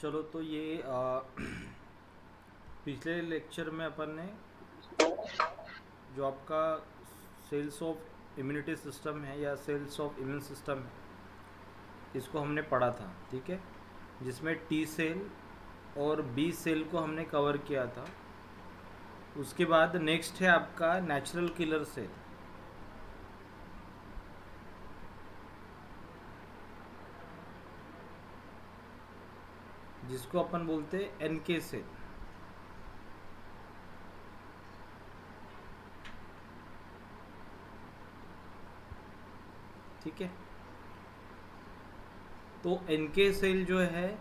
चलो तो ये पिछले लेक्चर में अपन ने जो आपका सेल्स ऑफ इम्यूनिटी सिस्टम है या सेल्स ऑफ इम्यून सिस्टम है, इसको हमने पढ़ा था, ठीक है। जिसमें टी सेल और बी सेल को हमने कवर किया था। उसके बाद नेक्स्ट है आपका नेचुरल किलर सेल, जिसको अपन बोलते हैं एनके सेल। ठीक है, तो एनके सेल जो है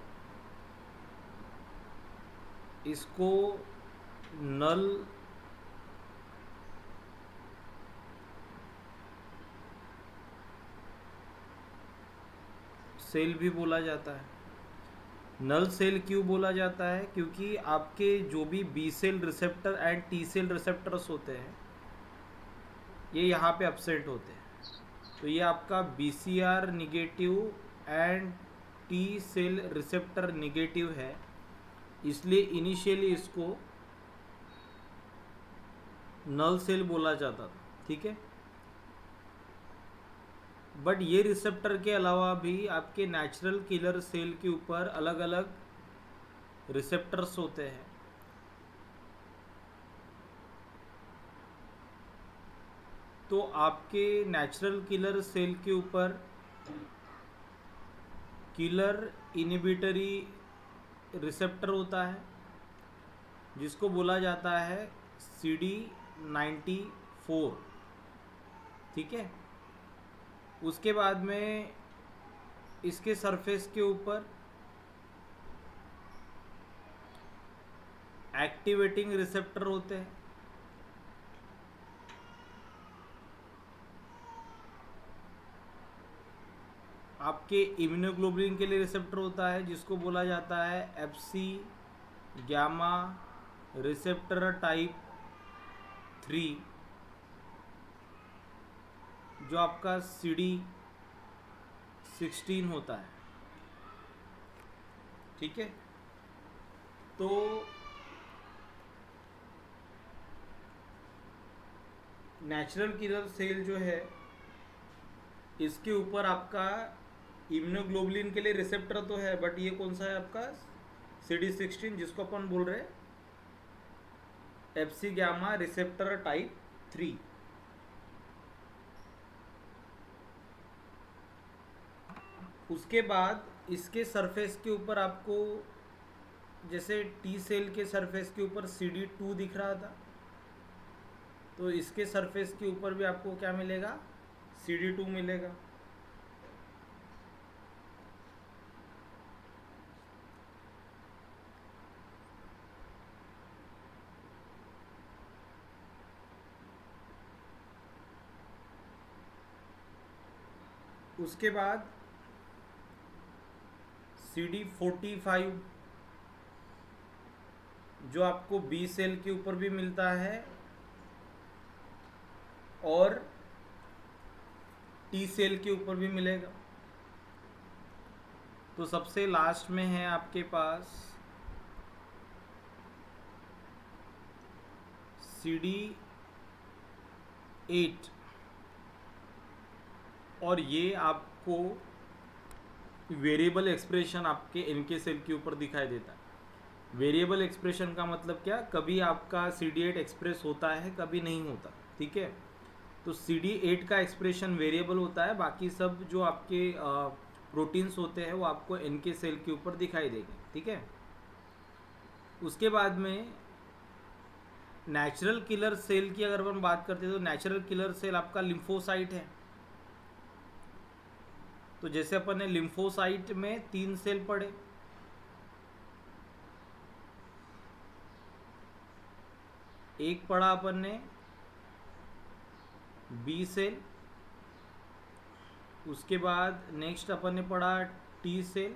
इसको नल सेल भी बोला जाता है। नल सेल क्यों बोला जाता है? क्योंकि आपके जो भी B cell receptor and T cell receptors होते हैं, ये यहाँ पे अपसेट होते हैं। तो ये आपका B C R negative and T cell receptor negative है, इसलिए इनिशियली इसको नल सेल बोला जाता था। ठीक है, बट ये रिसेप्टर के अलावा भी आपके नेचुरल किलर सेल के ऊपर अलग अलग रिसेप्टर्स होते हैं। तो आपके नेचुरल किलर सेल के ऊपर किलर इनिबिटरी रिसेप्टर होता है, जिसको बोला जाता है CD94। ठीक है, उसके बाद में इसके सरफेस के ऊपर एक्टिवेटिंग रिसेप्टर होते हैं। आपके इम्यूनोग्लोबुलिन के लिए रिसेप्टर होता है, जिसको बोला जाता है FC गैमा रिसेप्टर टाइप 3, जो आपका CD16 होता है। ठीक है, तो नेचुरल किलर सेल जो है, इसके ऊपर आपका इम्यूनोग्लोबुलिन के लिए रिसेप्टर तो है, बट ये कौन सा है आपका CD16, जिसको अपन बोल रहे हैं FC गैमा रिसेप्टर टाइप 3। उसके बाद इसके सरफेस के ऊपर आपको, जैसे टी सेल के सरफेस के ऊपर CD2 दिख रहा था, तो इसके सरफेस के ऊपर भी आपको क्या मिलेगा? CD2 मिलेगा। उसके बाद CD45 जो आपको बी सेल के ऊपर भी मिलता है और टी सेल के ऊपर भी मिलेगा। तो सबसे लास्ट में है आपके पास CD8, और ये आपको वेरिएबल एक्सप्रेशन आपके एनके सेल के ऊपर दिखाई देता है। वेरिएबल एक्सप्रेशन का मतलब क्या? कभी आपका CD8 एक्सप्रेस होता है, कभी नहीं होता। ठीक है, तो CD8 का एक्सप्रेशन वेरिएबल होता है, बाकी सब जो आपके प्रोटीन्स होते हैं वो आपको एनके सेल के ऊपर दिखाई देंगे। ठीक है, उसके बाद में नेचुरल किलर सेल की अगर हम बात करते हैं, तो नेचुरल किलर सेल आपका लिम्फोसाइट है। तो जैसे अपन ने लिम्फोसाइट में 3 सेल पढ़े, एक पढ़ा अपन ने बी सेल, उसके बाद नेक्स्ट अपन ने पढ़ा टी सेल,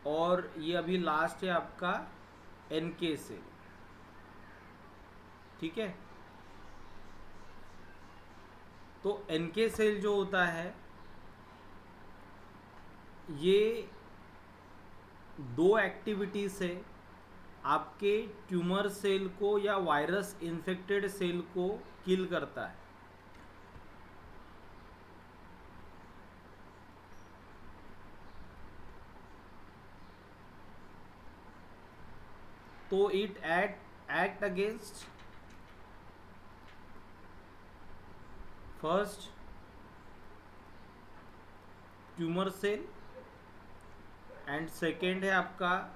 और ये अभी लास्ट है आपका एनके सेल। ठीक है, तो एनके सेल जो होता है, ये दो एक्टिविटी से आपके ट्यूमर सेल को या वायरस इन्फेक्टेड सेल को किल करता है। तो it act against first tumour cell and second है आपका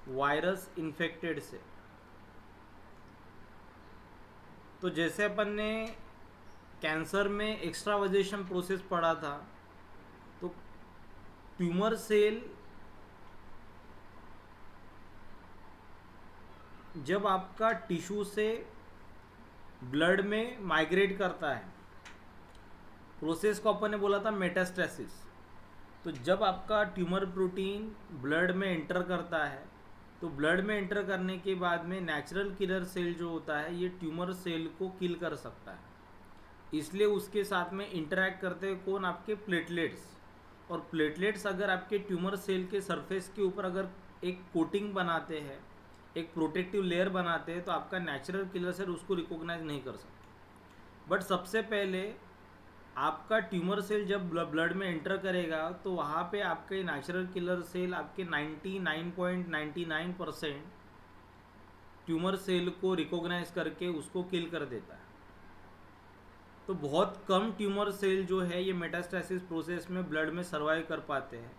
वायरस इन्फेक्टेड से। तो जैसे अपन ने कैंसर में एक्स्ट्रावाइजेशन प्रोसेस पढ़ा था, तो ट्यूमर सेल जब आपका टिश्यू से ब्लड में माइग्रेट करता है, प्रोसेस को अपन ने बोला था मेटास्टेसिस। तो जब आपका ट्यूमर प्रोटीन ब्लड में एंटर करता है, तो ब्लड में एंटर करने के बाद में नेचुरल किलर सेल जो होता है ये ट्यूमर सेल को किल कर सकता है। इसलिए उसके साथ में इंटरैक्ट करते हैं कौन, आपके प्लेटलेट्स। और प्लेटलेट्स अगर आपके ट्यूमर सेल के सरफेस के ऊपर अगर एक कोटिंग बनाते हैं, एक प्रोटेक्टिव लेयर बनाते हैं, तो आपका नेचुरल किलर सेल उसको रिकॉग्नाइज नहीं कर सकता। बट सबसे पहले आपका ट्यूमर सेल जब ब्लड में एंटर करेगा, तो वहाँ पे आपके नेचुरल किलर सेल आपके 99.99% ट्यूमर सेल को रिकॉग्नाइज करके उसको किल कर देता है। तो बहुत कम ट्यूमर सेल जो है ये मेटास्टेसिस प्रोसेस में ब्लड में सर्वाइव कर पाते हैं।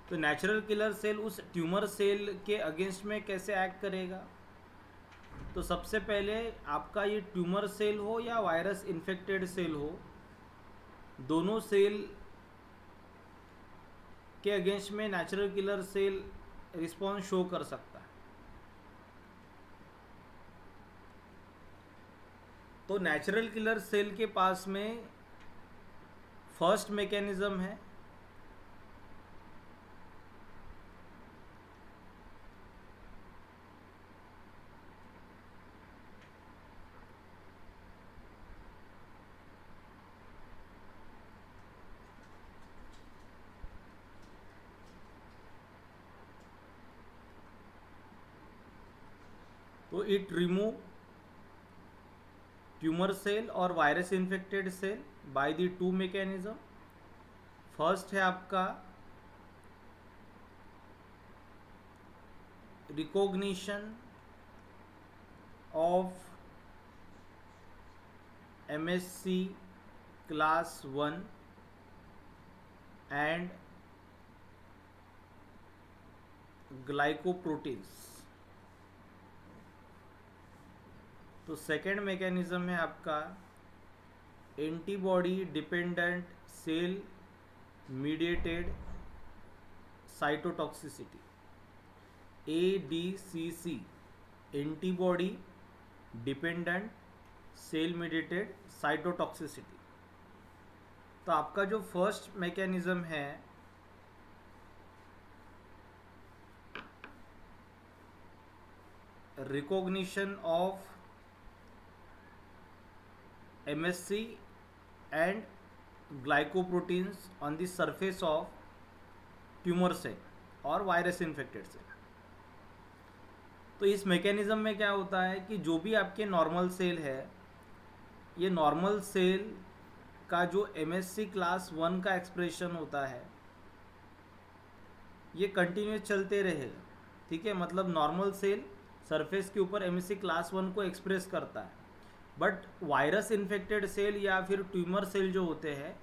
तो नेचुरल किलर सेल उस ट्यूमर सेल के अगेंस्ट में कैसे एक्ट करेगा? तो सबसे पहले आपका ये ट्यूमर सेल हो या वायरस इन्फेक्टेड सेल हो, दोनों सेल के अगेंस्ट में natural killer cell response show कर सकता है। तो नेचुरल किलर सेल के पास में फर्स्ट मैकेनिज्म है तो इट रिमूव ट्यूमर सेल और virus infected cell by the two mechanism. First है आपका recognition of MSC class 1 and glycoproteins. तो सेकेंड मैकेनिज्म है आपका antibody dependent cell mediated cytotoxicity, ADCC, antibody dependent cell mediated cytotoxicity. तो आपका जो first mechanism है recognition of MSC and glycoproteins on the surface of tumour cell और virus infected cell. तो इस मैकेनिज्म में क्या होता है कि जो भी आपके नॉर्मल सेल है, ये नॉर्मल सेल का जो MSC क्लास 1 का एक्सप्रेशन होता है ये कंटिन्यूस चलते रहेगा। ठीक है, मतलब नॉर्मल सेल सरफेस के ऊपर MSC क्लास 1 को एक्सप्रेस करता है, बट वायरस इन्फेक्टेड सेल या फिर ट्यूमर सेल जो होते हैं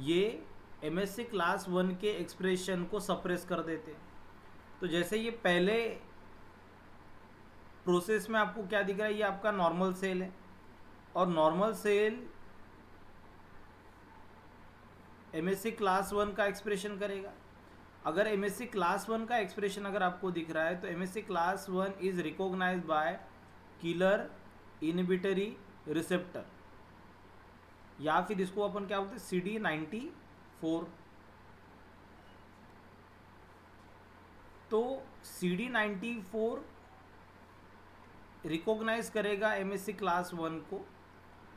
ये MSC क्लास 1 के एक्सप्रेशन को सप्रेस कर देते हैं। तो जैसे ये पहले प्रोसेस में आपको क्या दिख रहा है, ये आपका नॉर्मल सेल है और नॉर्मल सेल MSC क्लास 1 का एक्सप्रेशन करेगा। अगर MSC क्लास 1 का एक्सप्रेशन अगर आपको दिख रहा है तो MSC class 1 is recognised by killer inhibitory receptor, या फिर इसको अपन क्या बोलते हैं CD94। तो CD94 रिकॉग्नाइज करेगा MSC क्लास 1 को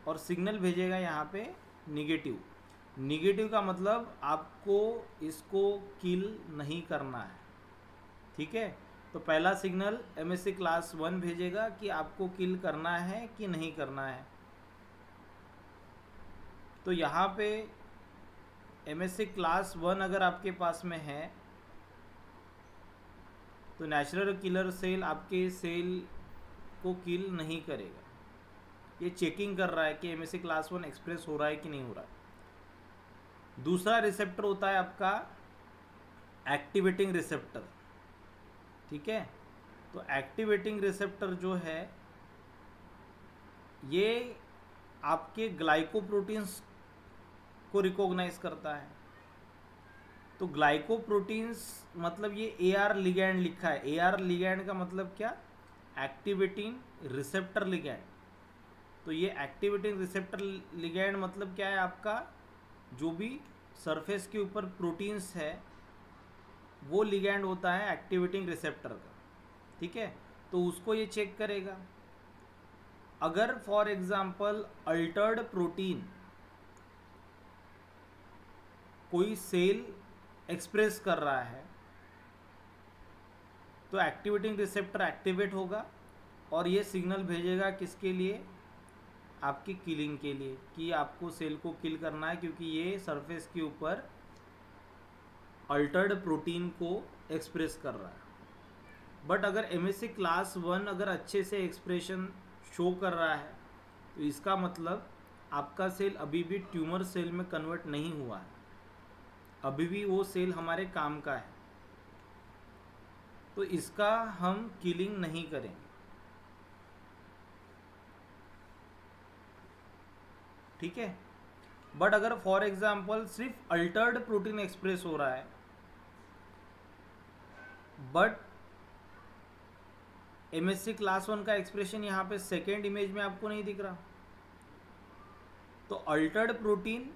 और सिग्नल भेजेगा यहाँ पे निगेटिव। निगेटिव का मतलब आपको इसको किल नहीं करना है, ठीक है। तो पहला सिग्नल एमएससी क्लास 1 भेजेगा कि आपको किल करना है कि नहीं करना है। तो यहाँ पे एमएससी क्लास 1 अगर आपके पास में है तो नेचुरल किलर सेल आपके सेल को किल नहीं करेगा। ये चेकिंग कर रहा है कि एमएससी क्लास 1 एक्सप्रेस हो रहा है कि नहीं हो रहा है। दूसरा रिसेप्टर होता है आपका एक्टिवेटिंग रिसेप्टर, ठीक है। तो एक्टिवेटिंग रिसेप्टर जो है ये आपके ग्लाइकोप्रोटीन्स को रिकॉग्नाइज करता है। तो ग्लाइकोप्रोटीन्स मतलब ये एआर लिगैंड लिखा है। एआर लिगैंड का मतलब क्या? Activating receptor ligand. तो ये एक्टिवेटिंग रिसेप्टर लिगैंड मतलब क्या है? आपका जो भी सरफेस के ऊपर प्रोटीन्स है वो लिगैंड होता है एक्टिवेटिंग रिसेप्टर का, ठीक है। तो उसको ये चेक करेगा। अगर फॉर एग्जांपल अल्टर्ड प्रोटीन कोई सेल एक्सप्रेस कर रहा है तो एक्टिवेटिंग रिसेप्टर एक्टिवेट होगा और ये सिग्नल भेजेगा किसके लिए? आपकी किलिंग के लिए, कि आपको सेल को किल करना है, क्योंकि ये सरफेस के ऊपर अल्टर्ड प्रोटीन को एक्सप्रेस कर रहा है। बट अगर एमएससी क्लास 1 अगर अच्छे से एक्सप्रेशन शो कर रहा है तो इसका मतलब आपका सेल अभी भी ट्यूमर सेल में कन्वर्ट नहीं हुआ है, अभी भी वो सेल हमारे काम का है, तो इसका हम किलिंग नहीं करेंगे, ठीक है। बट अगर फॉर एग्जांपल सिर्फ अल्टर्ड प्रोटीन एक्सप्रेस हो रहा है बट एमएससी क्लास 1 का एक्सप्रेशन यहाँ पे सेकेंड इमेज में आपको नहीं दिख रहा, तो अल्टर्ड प्रोटीन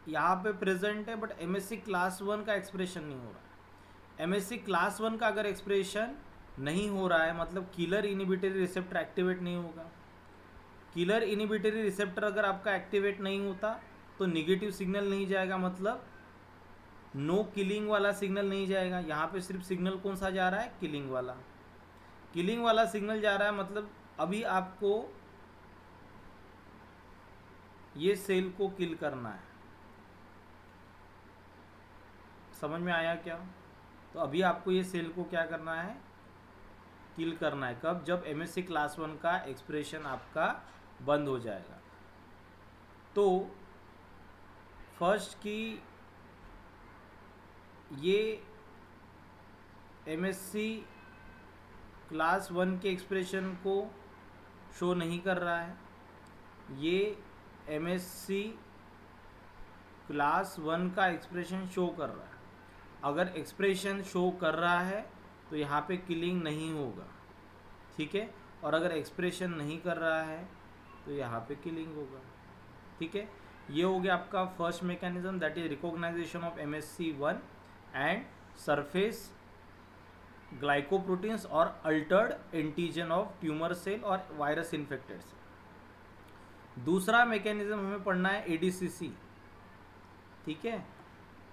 यहाँ पे प्रेजेंट है बट एमएससी क्लास 1 का एक्सप्रेशन नहीं हो रहा है। एमएससी क्लास 1 का अगर एक्सप्रेशन नहीं हो रहा है मतलब किलर इनिबिटरी रिसेप्टर एक्टिवेट नहीं होगा। किलर इनिबिटरी रिसेप्टर अगर आपका एक्टिवेट नहीं होता तो निगेटिव सिग्नल नहीं जाएगा, मतलब नो किलिंग वाला सिग्नल नहीं जाएगा। यहाँ पे सिर्फ सिग्नल कौन सा जा रहा है? किलिंग वाला। किलिंग वाला सिग्नल जा रहा है मतलब अभी आपको ये सेल को किल करना है। समझ में आया क्या? तो अभी आपको ये सेल को क्या करना है? किल करना है। कब? जब एमएससी क्लास 1 का एक्सप्रेशन आपका बंद हो जाएगा। तो फर्स्ट की ये एमएससी क्लास 1 के एक्सप्रेशन को शो नहीं कर रहा है, ये एमएससी क्लास 1 का एक्सप्रेशन शो कर रहा है। अगर एक्सप्रेशन शो कर रहा है तो यहाँ पे किलिंग नहीं होगा, ठीक है। और अगर एक्सप्रेशन नहीं कर रहा है तो यहाँ पे किलिंग होगा, ठीक है। ये हो गया आपका first mechanism, that is recognisation of MSC 1 and surface glycoproteins और altered antigen of tumour cell और वायरस इन्फेक्टेड सेल। दूसरा मैकेनिज्म हमें पढ़ना है एडीसीसी, ठीक है।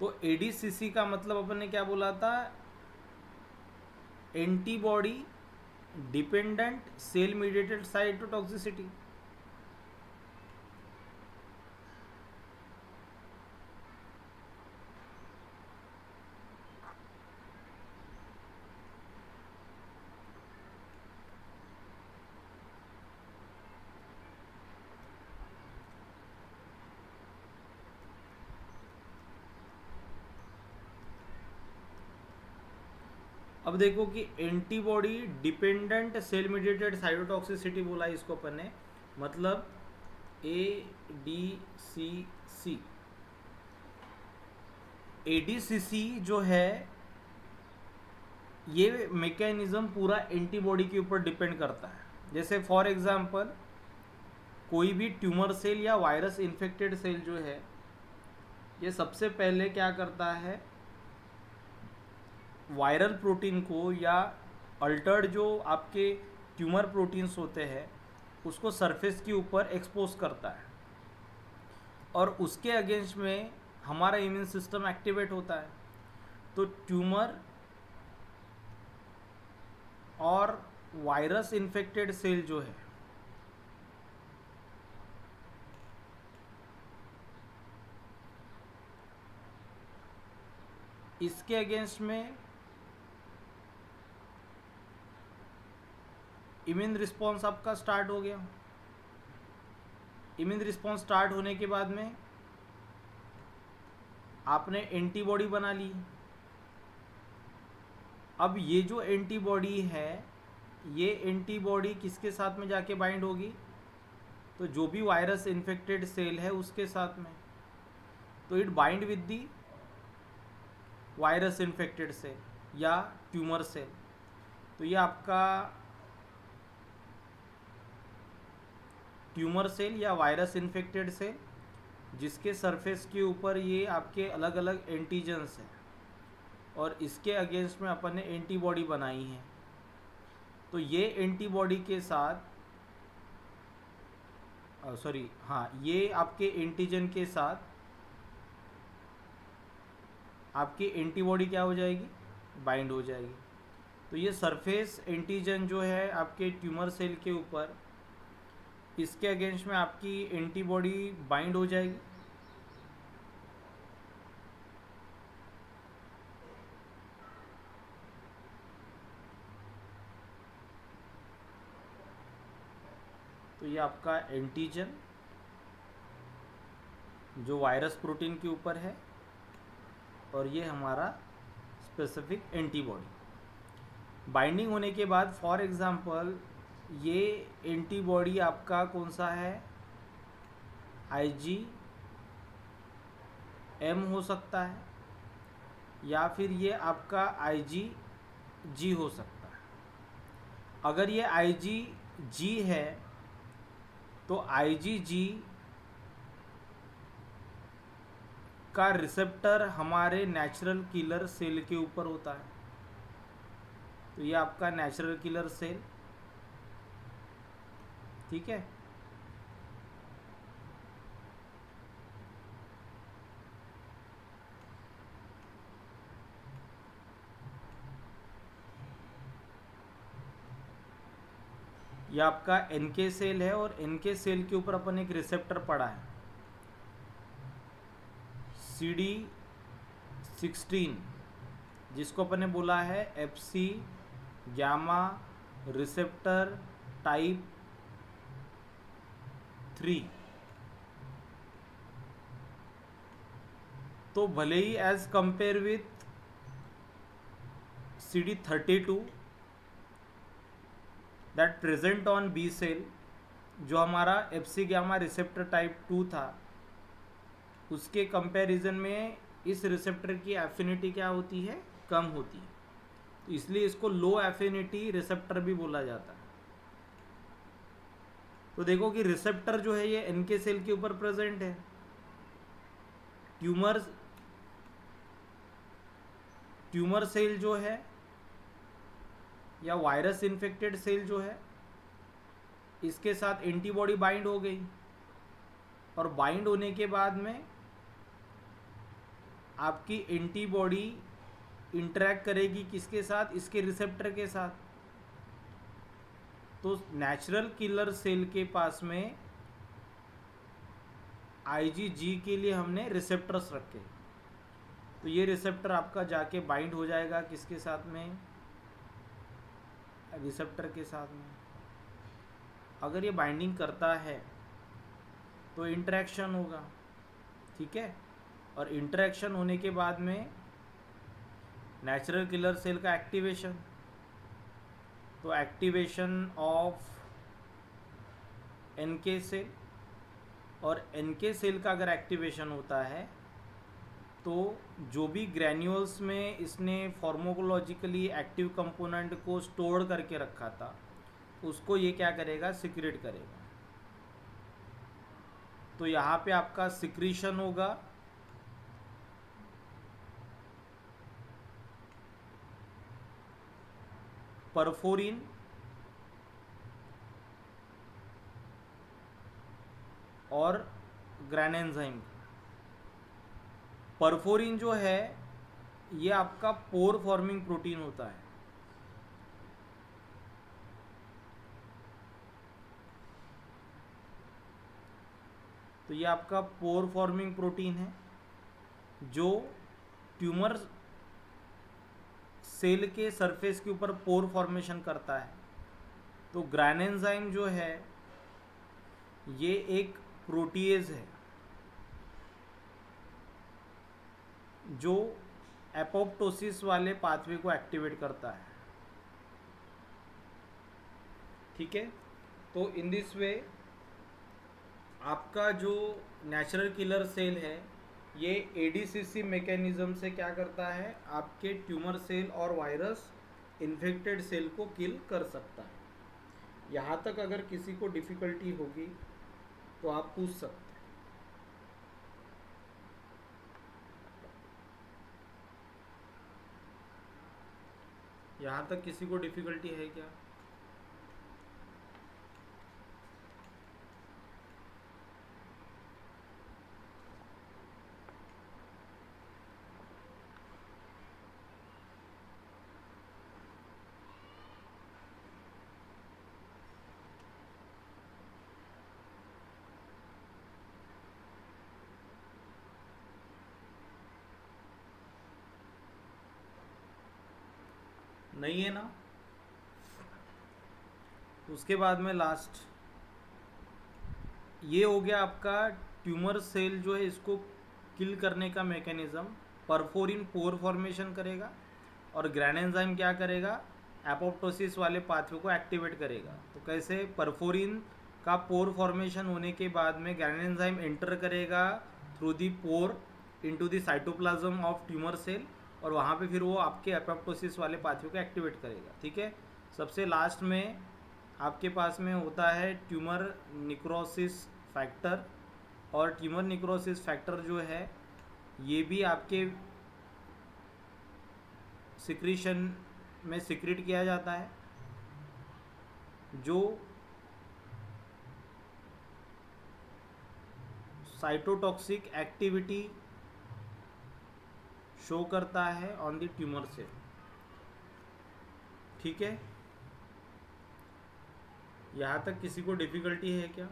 तो एडीसीसी का मतलब अपन ने क्या बोला था? Antibody dependent cell mediated cytotoxicity. अब देखो कि antibody dependent cell mediated cytotoxicity बोला इसको अपन ने, मतलब एडीसीसी। एडीसीसी जो है ये मैकेनिज्म पूरा एंटीबॉडी के ऊपर डिपेंड करता है। जैसे फॉर एग्जांपल कोई भी ट्यूमर सेल या वायरस इन्फेक्टेड सेल जो है ये सबसे पहले क्या करता है? वायरल प्रोटीन को या अल्टर्ड जो आपके ट्यूमर प्रोटीन्स होते हैं उसको सरफेस के ऊपर एक्सपोज करता है और उसके अगेंस्ट में हमारा इम्यून सिस्टम एक्टिवेट होता है। तो ट्यूमर और वायरस इन्फेक्टेड सेल जो है इसके अगेंस्ट में इम्यून रिस्पॉन्स आपका स्टार्ट हो गया। इम्यून रिस्पॉन्स स्टार्ट होने के बाद में आपने एंटीबॉडी बना ली। अब ये जो एंटीबॉडी है, ये एंटीबॉडी किसके साथ में जाके बाइंड होगी? तो जो भी वायरस इन्फेक्टेड सेल है उसके साथ में। तो it bind with the virus infected cell या ट्यूमर सेल। तो ये आपका ट्यूमर सेल या वायरस इन्फेक्टेड सेल, जिसके सरफेस के ऊपर ये आपके अलग अलग एंटीजेंस हैं और इसके अगेंस्ट में अपन ने एंटीबॉडी बनाई है। तो ये एंटीबॉडी के साथ ये आपके एंटीजन के साथ आपकी एंटीबॉडी क्या हो जाएगी? बाइंड हो जाएगी। तो ये सरफेस एंटीजन जो है आपके ट्यूमर सेल के ऊपर, इसके अगेंस्ट में आपकी एंटीबॉडी बाइंड हो जाएगी। तो ये आपका एंटीजन जो वायरस प्रोटीन के ऊपर है और ये हमारा स्पेसिफिक एंटीबॉडी। बाइंडिंग होने के बाद फॉर एग्जांपल ये एंटीबॉडी आपका कौन सा है? IgM हो सकता है या फिर ये आपका IgG हो सकता है। अगर ये IgG है तो IgG का रिसेप्टर हमारे नेचुरल किलर सेल के ऊपर होता है। तो ये आपका नेचुरल किलर सेल, ठीक है। ये आपका NK सेल है और NK सेल के ऊपर अपन एक रिसेप्टर पड़ा है CD16, जिसको अपन ने बोला है FC गामा रिसेप्टर टाइप 3। तो भले ही as compare with CD32 that present on B cell, जो हमारा FC गामा रिसेप्टर टाइप 2 था, उसके कंपैरिजन में इस रिसेप्टर की एफिनिटी क्या होती है? कम होती है। तो इसलिए इसको लो एफिनिटी रिसेप्टर भी बोला जाता है। तो देखो कि रिसेप्टर जो है ये NK सेल के ऊपर प्रेजेंट है। ट्यूमर सेल जो है या वायरस इन्फेक्टेड सेल जो है, इसके साथ एंटीबॉडी बाइंड हो गई और बाइंड होने के बाद में आपकी एंटीबॉडी इंटरैक्ट करेगी किसके साथ? इसके रिसेप्टर के साथ। तो नेचुरल किलर सेल के पास में IgG के लिए हमने रिसेप्टर्स रखे। तो ये रिसेप्टर आपका जाके बाइंड हो जाएगा किसके साथ में? रिसेप्टर के साथ में। अगर ये बाइंडिंग करता है तो इंटरेक्शन होगा, ठीक है। और इंटरेक्शन होने के बाद में नेचुरल किलर सेल का एक्टिवेशन। तो एक्टिवेशन ऑफ NK सेल, और NK सेल का अगर एक्टिवेशन होता है तो जो भी ग्रैन्यूल्स में इसने फार्माकोलॉजिकली एक्टिव कंपोनेंट को स्टोर करके रखा था, उसको ये क्या करेगा? सिक्रेट करेगा। तो यहाँ पे आपका सिक्रीशन होगा परफोरिन और ग्रैनेंजाइम। परफोरिन जो है ये आपका पोर फॉर्मिंग प्रोटीन होता है। तो ये आपका पोर फॉर्मिंग प्रोटीन है जो ट्यूमर सेल के सरफेस के ऊपर पोर फॉर्मेशन करता है। तो ग्रैनेंजाइम जो है ये एक प्रोटीएज है जो एपोप्टोसिस वाले पाथवे को एक्टिवेट करता है। ठीक है, तो इन दिस वे आपका जो नेचुरल किलर सेल है ये एडीसीसी मैकेनिज्म से क्या करता है, आपके ट्यूमर सेल और वायरस इन्फेक्टेड सेल को किल कर सकता है। यहाँ तक अगर किसी को डिफ़िकल्टी होगी तो आप पूछ सकते हैं। यहाँ तक किसी को डिफ़िकल्टी है क्या? नहीं है ना? उसके बाद में लास्ट ये हो गया आपका ट्यूमर सेल जो है इसको किल करने का मैकेनिज्म। परफोरिन पोर फॉर्मेशन करेगा और ग्रैनेंजाइम क्या करेगा, एपोप्टोसिस वाले पाथवे को एक्टिवेट करेगा। तो कैसे, परफोरिन का पोर फॉर्मेशन होने के बाद में ग्रैनेंजाइम एंटर करेगा through the pore into the cytoplasm of tumour cell और वहाँ पे फिर वो आपके एपोप्टोसिस वाले पाथवे को एक्टिवेट करेगा। ठीक है, सबसे लास्ट में आपके पास में होता है ट्यूमर निक्रोसिस फैक्टर, और ट्यूमर निक्रोसिस फैक्टर जो है ये भी आपके सिक्रीशन में सिक्रीट किया जाता है जो साइटोटॉक्सिक एक्टिविटी शो करता है ऑन द ट्यूमर सेल। ठीक है, यहाँ तक किसी को डिफ़िकल्टी है क्या?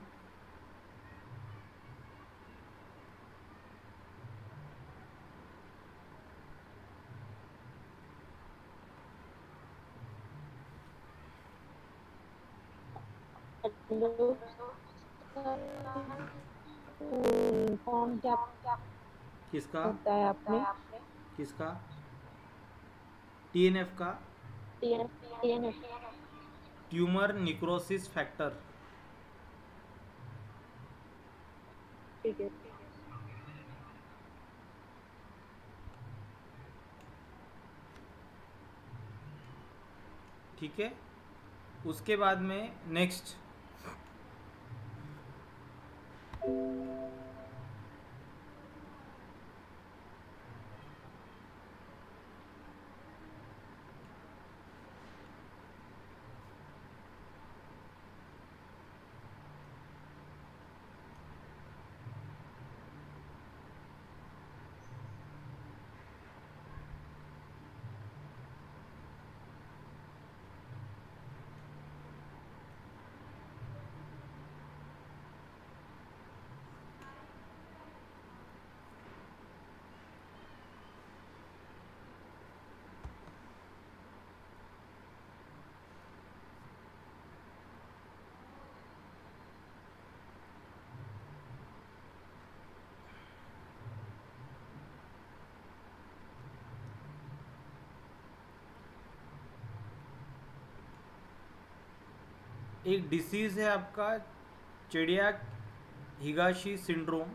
फॉर्म क्या किसका बताया आपने? किसका? टीएनएफ का, टीएनएफ। Tumour necrosis factor. ठीक है। ठीक है, उसके बाद में नेक्स्ट एक डिसीज़ है आपका चेडियाक हिगाशी सिंड्रोम।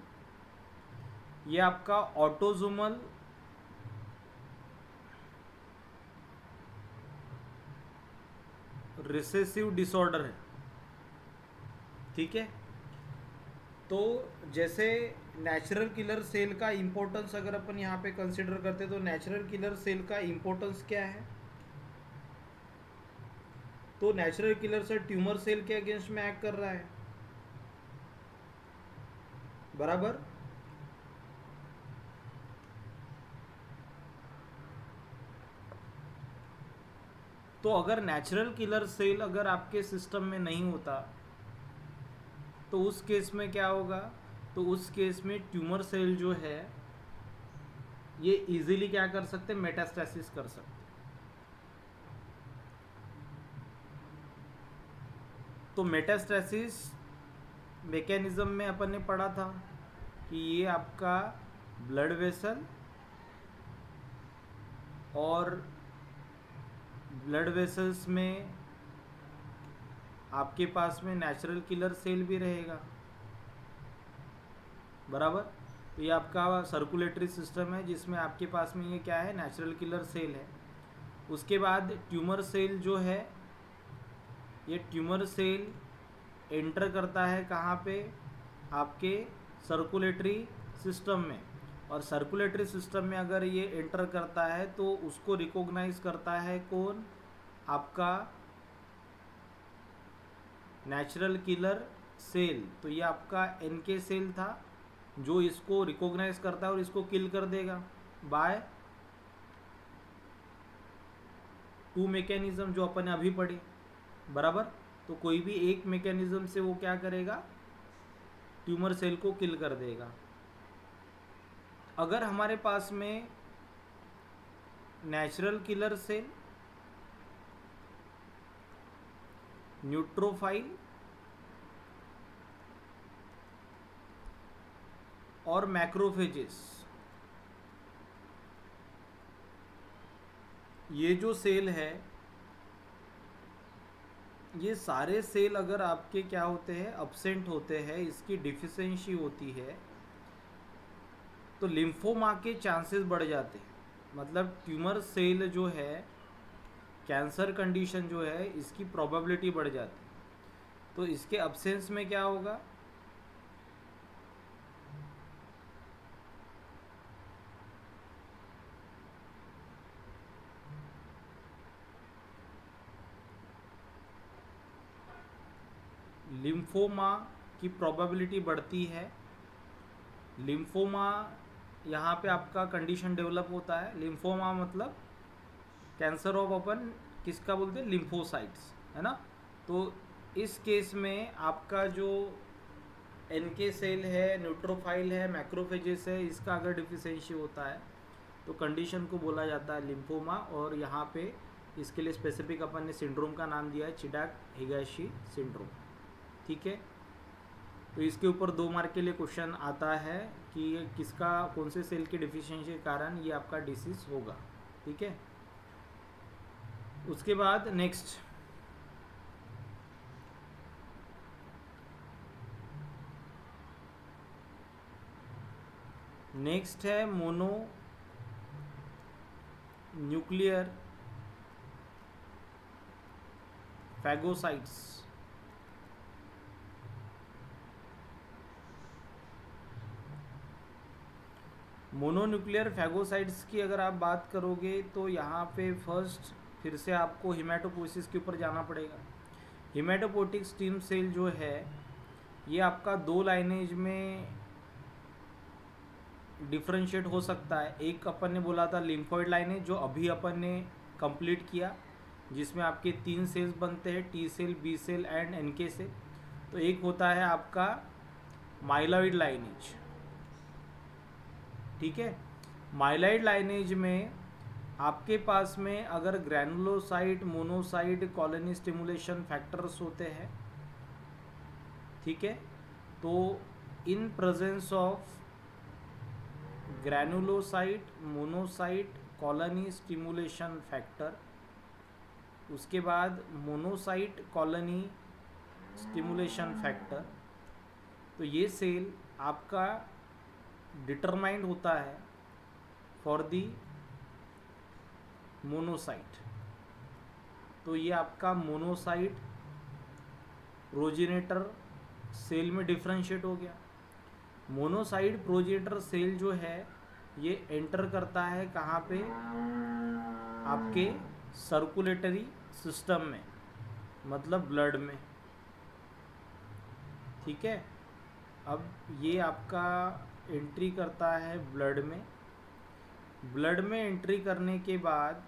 ये आपका ऑटोजोमल रिसेसिव डिसऑर्डर है। ठीक है, तो जैसे नेचुरल किलर सेल का इम्पोर्टेंस अगर अपन यहाँ पे कंसिडर करते तो नेचुरल किलर सेल का इम्पोर्टेंस क्या है, तो natural killer cell tumour cell के अगेंस्ट में एक्ट कर रहा है। बराबर। तो अगर नेचुरल किलर सेल अगर आपके सिस्टम में नहीं होता तो उस केस में क्या होगा, तो उस केस में ट्यूमर सेल जो है ये इजीली क्या कर सकते, मेटास्टेसिस कर सकते। तो मेटास्टेसिस मैकेनिज्म में अपन ने पढ़ा था कि ये आपका ब्लड वेसल और ब्लड वेसल्स में आपके पास में नेचुरल किलर सेल भी रहेगा, बराबर। तो ये आपका सर्कुलेटरी सिस्टम है जिसमें आपके पास में ये क्या है, नेचुरल किलर सेल है। उसके बाद ट्यूमर सेल जो है, ये ट्यूमर सेल एंटर करता है कहाँ पे, आपके सर्कुलेटरी सिस्टम में। और सर्कुलेटरी सिस्टम में अगर ये एंटर करता है तो उसको रिकॉग्नाइज करता है कौन, आपका नेचुरल किलर सेल। तो ये आपका एनके सेल था जो इसको रिकॉग्नाइज करता है और इसको किल कर देगा बाय 2 मैकेनिज्म जो अपन ने अभी पढ़े, बराबर। तो कोई भी एक मैकेनिज्म से वो क्या करेगा, ट्यूमर सेल को किल कर देगा। अगर हमारे पास में नेचुरल किलर सेल, न्यूट्रोफाइल और मैक्रोफेजेस, ये जो सेल है, ये सारे सेल अगर आपके क्या होते हैं, अब्सेंट होते हैं, इसकी डिफिशिएंसी होती है, तो लिम्फोमा के चांसेस बढ़ जाते हैं। मतलब ट्यूमर सेल जो है, कैंसर कंडीशन जो है, इसकी प्रोबेबिलिटी बढ़ जाती है। तो इसके अब्सेंस में क्या होगा, लिम्फोमा की प्रोबेबिलिटी बढ़ती है। लिम्फोमा यहाँ पे आपका कंडीशन डेवलप होता है। लिम्फोमा मतलब कैंसर ऑफ अपन किसका बोलते हैं, लिम्फोसाइट्स, है ना। तो इस केस में आपका जो एनके सेल है, न्यूट्रोफाइल है, मैक्रोफेजेस है, इसका अगर डिफिशिएंसी होता है तो कंडीशन को बोला जाता है लिम्फोमा। और यहाँ पे इसके लिए स्पेसिफिक अपन ने सिंड्रोम का नाम दिया है, चिडाक हिगाशी सिंड्रोम, ठीक है। तो इसके ऊपर 2 मार्क के लिए क्वेश्चन आता है कि किसका, कौन से सेल के डिफिशिएंसी के कारण ये आपका डिसीज होगा, ठीक है। उसके बाद नेक्स्ट है mono nuclear phagocytes. Mononuclear phagocytes की अगर आप बात करोगे तो यहाँ पे फर्स्ट फिर से आपको हिमेटोपोइसिस के ऊपर जाना पड़ेगा। हिमेटोपोटिक स्टीम सेल जो है ये आपका 2 लाइनेज में डिफ्रेंशिएट हो सकता है। एक अपन ने बोला था लिम्फोइड लाइनेज जो अभी अपन ने कंप्लीट किया, जिसमें आपके 3 सेल्स बनते हैं, T cell, B cell and NK cell. तो एक होता है आपका माइलॉइड लाइनेज, ठीक है। माइलॉइड लाइनेज में आपके पास में अगर granulocyte, monocyte, colony stimulation factors होते हैं, ठीक है, तो in presence of granulocyte, monocyte, colony stimulation factor, उसके बाद मोनोसाइट कॉलोनी स्टिमुलेशन फैक्टर, तो ये सेल आपका डिटरमाइंड होता है फॉर दी मोनोसाइट। तो ये आपका मोनोसाइट प्रोजेनेटर सेल में डिफ्रेंशिएट हो गया। मोनोसाइट प्रोजेनेटर सेल जो है ये एंटर करता है कहाँ पे, आपके सर्कुलेटरी सिस्टम में, मतलब ब्लड में, ठीक है। अब ये आपका एंट्री करता है ब्लड में। ब्लड में एंट्री करने के बाद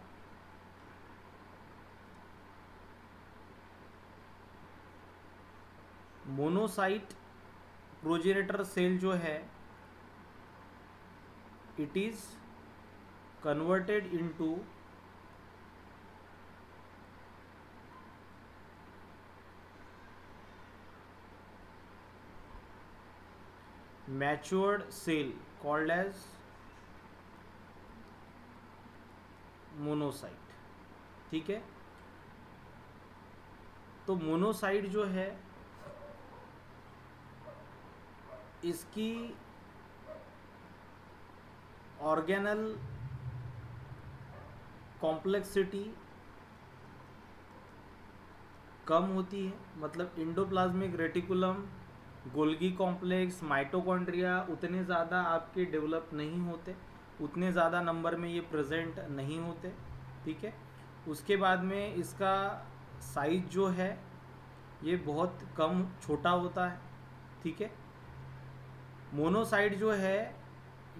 मोनोसाइट प्रोजेनेटर सेल जो है it is converted into matured cell called as monocyte. ठीक है, तो मोनोसाइट जो है इसकी ऑर्गेनल कॉम्प्लेक्सिटी कम होती है, मतलब endoplasmic reticulum, Golgi complex, mitochondria उतने ज़्यादा आपके डेवलप नहीं होते, उतने ज़्यादा नंबर में ये प्रेजेंट नहीं होते। ठीक है, उसके बाद में इसका साइज जो है ये बहुत कम छोटा होता है। ठीक है, मोनोसाइट जो है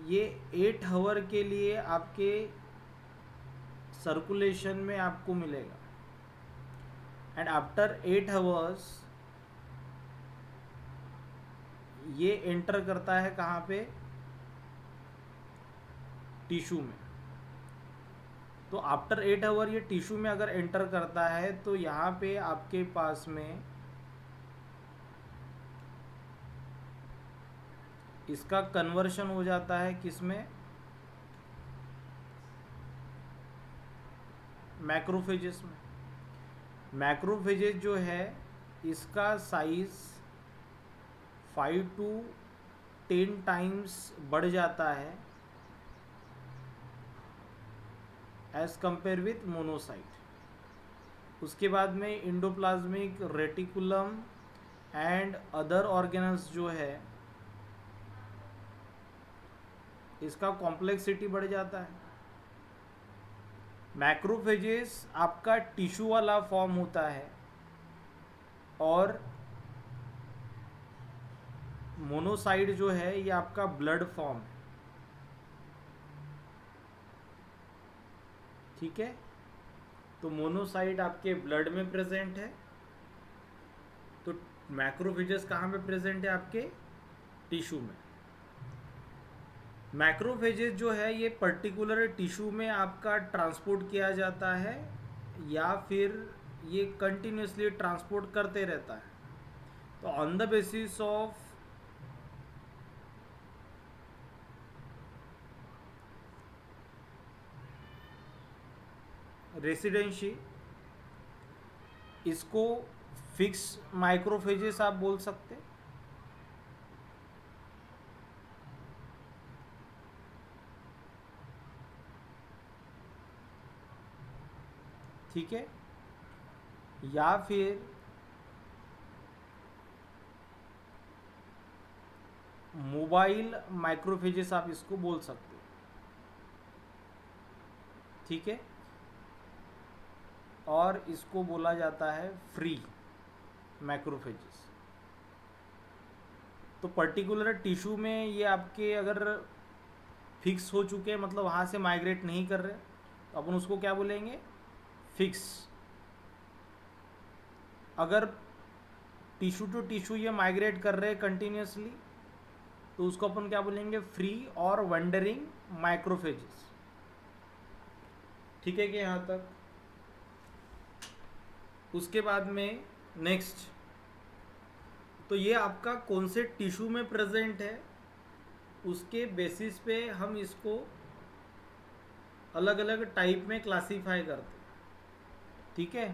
ये 8 आवर के लिए आपके सर्कुलेशन में आपको मिलेगा एंड आफ्टर 8 आवर्स ये एंटर करता है कहाँ पे, टिश्यू में। तो आफ्टर 8 आवर ये टिश्यू में अगर एंटर करता है तो यहाँ पे आपके पास में इसका कन्वर्शन हो जाता है किसमें, मैक्रोफेजेस में। मैक्रोफेजेस जो है इसका साइज 5 to 10 टाइम्स बढ़ जाता है एज कंपेयर विथ मोनोसाइट। उसके बाद में endoplasmic reticulum and other organelles जो है इसका कॉम्प्लेक्सिटी बढ़ जाता है। मैक्रोफेजेस आपका टिश्यू वाला फॉर्म होता है और मोनोसाइट जो है ये आपका ब्लड फॉर्म है। ठीक है, तो मोनोसाइट आपके ब्लड में प्रेजेंट है, तो मैक्रोफेजेस कहाँ पे प्रेजेंट है, आपके टिश्यू में। मैक्रोफेजेस जो है ये पर्टिकुलर टिश्यू में आपका ट्रांसपोर्ट किया जाता है या फिर ये कंटिन्यूसली ट्रांसपोर्ट करते रहता है। तो on the basis of residency इसको फिक्स माइक्रोफेजेस आप बोल सकते। ठीक है, या फिर मोबाइल माइक्रोफेजेस आप इसको बोल सकते हो। ठीक है, और इसको बोला जाता है फ्री मैक्रोफेजेस। तो पर्टिकुलर टिश्यू में ये आपके अगर फिक्स हो चुके हैं, मतलब वहाँ से माइग्रेट नहीं कर रहे, तो अपन उसको क्या बोलेंगे, फिक्स। अगर टिश्यू टू टिश्यू ये माइग्रेट कर रहे हैं कंटिन्यूसली तो उसको अपन क्या बोलेंगे, फ्री और वंडरिंग माइक्रोफेजेस। ठीक है कि यहाँ तक। उसके बाद में नेक्स्ट, तो ये आपका कौन से टिश्यू में प्रेजेंट है उसके बेसिस पे हम इसको अलग अलग टाइप में क्लासीफाई करते हैं। ठीक है,